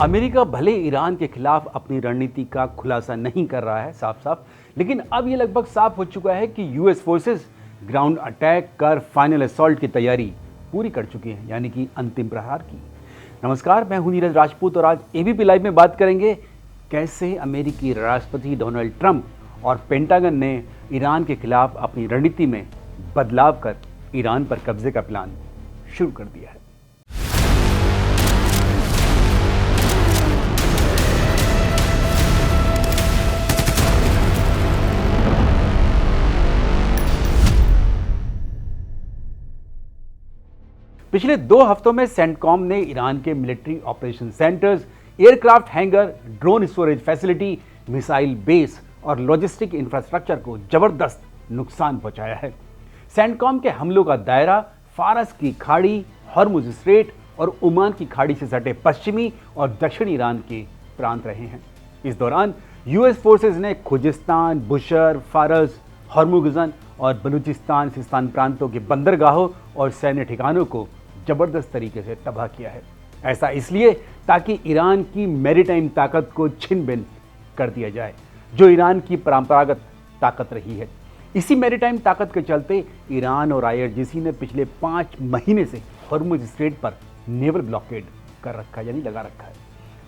America भले Iran के खिलाफ अपनी रणनीति का खुलासा नहीं कर रहा है साफ साफ, लेकिन अब यह लगभग साफ हो चुका है कि यूएस फोर्सेस ग्राउंड अटैक कर फाइनल असॉल्ट की तैयारी पूरी कर चुकी है, यानी कि अंतिम प्रहार की। नमस्कार, मैं हूं नीरज राजपूत और आज एबीपी लाइव में बात करेंगे कैसे अमेरिकी राष्ट्रपति डोनाल्ड ट्रंप और पेंटागन ने ईरान के खिलाफ अपनी रणनीति में बदलाव कर ईरान पर कब्जे का प्लान शुरू कर दिया है। पिछले 2 हफ्तों में सेंटकॉम ने ईरान के military operation centres, aircraft hanger, drone storage facility, missile base और लॉजिस्टिक इंफ्रास्ट्रक्चर को जबरदस्त नुकसान पहुंचाया है। सेंटकॉम के हमलों का दायरा फारस की खाड़ी, हॉर्मुज स्ट्रेट और ओमान की खाड़ी से सटे पश्चिमी और दक्षिणी ईरान के प्रांत रहे हैं। इस दौरान यूएस फोर्सेज ने खुजिस्तान, बुशर, फारस, हॉर्मुगजन और बलूचिस्तान सिस्तान प्रांतों के बंदरगाहों और सैन्य ठिकानों को जबरदस्त तरीके से तबाह किया है। ऐसा इसलिए ताकि ईरान की मैरीटाइम ताकत को छिन भिन कर दिया जाए, जो ईरान की परंपरागत ताकत रही है। इसी मैरीटाइम ताकत के चलते ईरान और आईआरजीसी ने पिछले 5 महीने से हॉर्मुज स्ट्रेट पर नेवल ब्लॉकेड कर रखा, यानी लगा रखा है।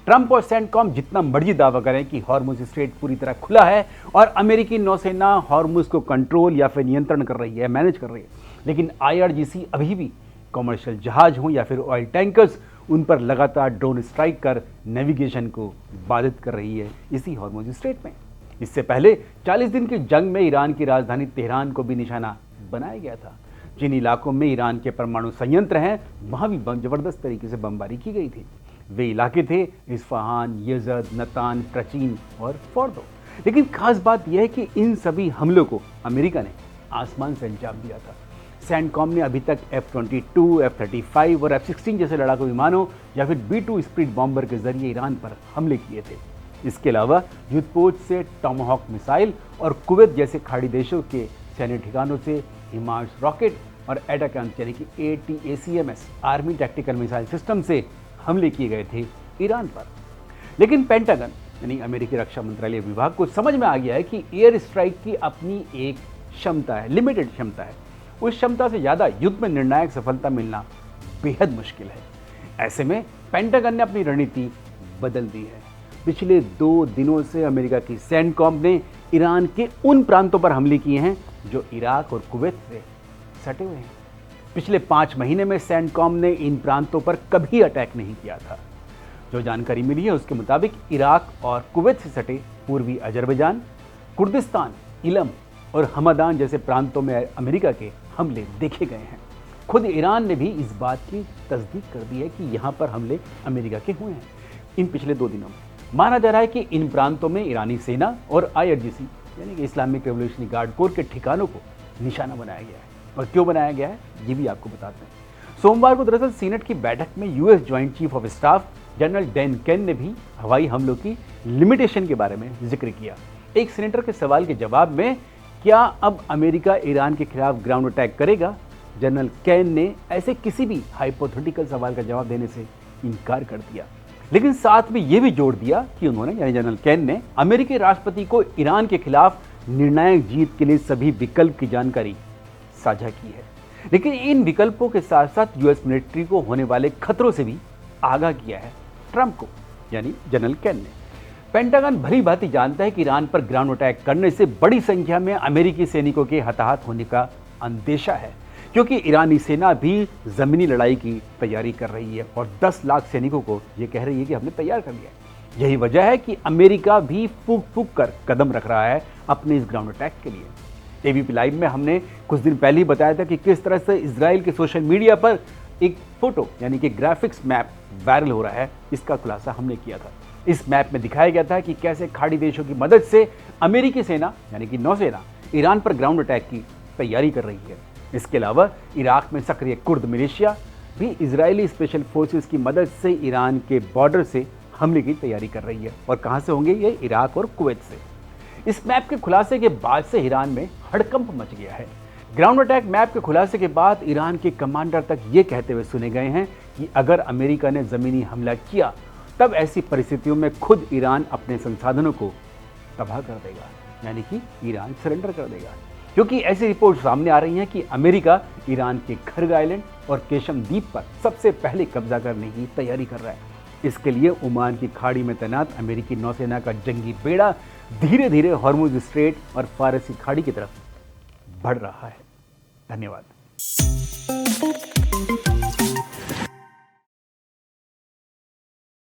ट्रंप और सेंटकॉम जितना मर्जी दावा करें कि हॉर्मुज स्ट्रेट पूरी तरह खुला है और अमेरिकी नौसेना हॉर्मुज को कंट्रोल या फिर नियंत्रण कर रही है, मैनेज कर रही है, लेकिन आईआरजीसी अभी भी कमर्शियल जहाज हों या फिर ऑयल टैंकर्स, उन पर लगातार ड्रोन स्ट्राइक कर नेविगेशन को बाधित कर रही है इसी हॉर्मुज स्ट्रेट में। इससे पहले 40 दिन की जंग में ईरान की राजधानी तेहरान को भी निशाना बनाया गया था। जिन इलाकों में ईरान के परमाणु संयंत्र हैं, वहां भी जबरदस्त तरीके से बमबारी की गई थी। वे इलाके थे इस्फहान, यज़द, नतान, प्रचीन और फोर्दो। लेकिन खास बात यह है कि इन सभी हमलों को अमेरिका ने आसमान से अंजाम दिया था। सेंटकॉम ने अभी तक F-22, F-35 और F-16 जैसे लड़ाकू विमानों या फिर B-2 स्पीड बॉम्बर के जरिए ईरान पर हमले किए थे। इसके अलावा युद्धपोत से टॉमहॉक मिसाइल और कुवैत जैसे खाड़ी देशों के सैन्य ठिकानों से हिमार्स रॉकेट और एटाकम्स यानी कि ATACMS army tactical missile system से हमले किए गए थे ईरान पर। लेकिन पेंटागन यानी अमेरिकी रक्षा मंत्रालय विभाग को समझ में आ गया है कि एयर स्ट्राइक की अपनी एक क्षमता है, लिमिटेड क्षमता है। उस क्षमता से ज़्यादा युद्ध में निर्णायक सफलता मिलना बेहद मुश्किल है। ऐसे में पेंटागन ने अपनी रणनीति बदल दी है। पिछले 2 दिनों से अमेरिका की सेंटकॉम ने ईरान के उन प्रांतों पर हमले किए हैं जो इराक और कुवैत से सटे हुए हैं। पिछले 5 महीने में सेंटकॉम ने इन प्रांतों पर कभी अटैक नहीं किया था। जो जानकारी मिली है उसके मुताबिक इराक और कुवैत से सटे पूर्वी अजरबैजान, कुर्दिस्तान, इलम और हमदान जैसे प्रांतों में अमेरिका के हमले देखे गए हैं। खुद ईरान ने भी इस बात की तस्दीक कर दी है कि यहाँ पर हमले अमेरिका के हुए हैं इन पिछले 2 दिनों में। माना जा रहा है कि इन प्रांतों में ईरानी सेना और आईआरजीसी यानी कि इस्लामिक रेवोल्यूशनरी गार्ड कोर के ठिकानों को निशाना बनाया गया है। और क्यों बनाया गया है ये भी आपको बताते हैं। सोमवार को दरअसल सीनेट की बैठक में US joint chief of staff general Dan Caine ने भी हवाई हमलों की लिमिटेशन के बारे में जिक्र किया। एक सीनेटर के सवाल के जवाब में क्या अब अमेरिका ईरान के खिलाफ ग्राउंड अटैक करेगा, जनरल केन ने ऐसे किसी भी हाइपोथेटिकल सवाल का जवाब देने से इनकार कर दिया। लेकिन साथ में यह भी जोड़ दिया कि उन्होंने यानी जनरल केन ने अमेरिकी राष्ट्रपति को ईरान के खिलाफ निर्णायक जीत के लिए सभी विकल्प की जानकारी साझा की है। लेकिन इन विकल्पों के साथ साथ यूएस मिलिट्री को होने वाले खतरों से भी आगाह किया है ट्रंप को, यानी जनरल केन ने। पेंटागन भली भांति जानता है कि ईरान पर ग्राउंड अटैक करने से बड़ी संख्या में अमेरिकी सैनिकों के हताहत होने का अंदेशा है, क्योंकि ईरानी सेना भी जमीनी लड़ाई की तैयारी कर रही है और 10 लाख सैनिकों को ये कह रही है कि हमने तैयार कर लिया है। यही वजह है कि अमेरिका भी फूंक फूंक कर कदम रख रहा है अपने इस ग्राउंड अटैक के लिए। एबीपी लाइव में हमने कुछ दिन पहले ही बताया था कि किस तरह से इजराइल के सोशल मीडिया पर एक फोटो यानी कि ग्राफिक्स मैप वायरल हो रहा है। इसका खुलासा हमने किया था। इस मैप में दिखाया गया था कि कैसे खाड़ी देशों की मदद से अमेरिकी सेना यानी कि नौसेना ईरान पर ग्राउंड अटैक की तैयारी कर रही है। इसके अलावा इराक में सक्रिय कुर्द मिलिशिया भी इजरायली स्पेशल फोर्सेस की मदद से ईरान के बॉर्डर से हमले की तैयारी कर रही है। और कहां से होंगे ये? इराक और कुवैत से। इस मैप के खुलासे के बाद से ईरान में हड़कंप मच गया है। ग्राउंड अटैक मैप के खुलासे के बाद ईरान के कमांडर तक ये कहते हुए सुने गए हैं कि अगर अमेरिका ने ज़मीनी हमला किया तब ऐसी परिस्थितियों में खुद ईरान अपने संसाधनों को तबाह कर देगा, यानी कि ईरान सरेंडर कर देगा। क्योंकि ऐसी रिपोर्ट सामने आ रही हैं कि अमेरिका ईरान के खर्ग आइलैंड और केशम द्वीप पर सबसे पहले कब्जा करने की तैयारी कर रहा है। इसके लिए ओमान की खाड़ी में तैनात अमेरिकी नौसेना का जंगी बेड़ा धीरे धीरे हॉर्मुज स्ट्रेट और फारसी खाड़ी की तरफ बढ़ रहा है। धन्यवाद।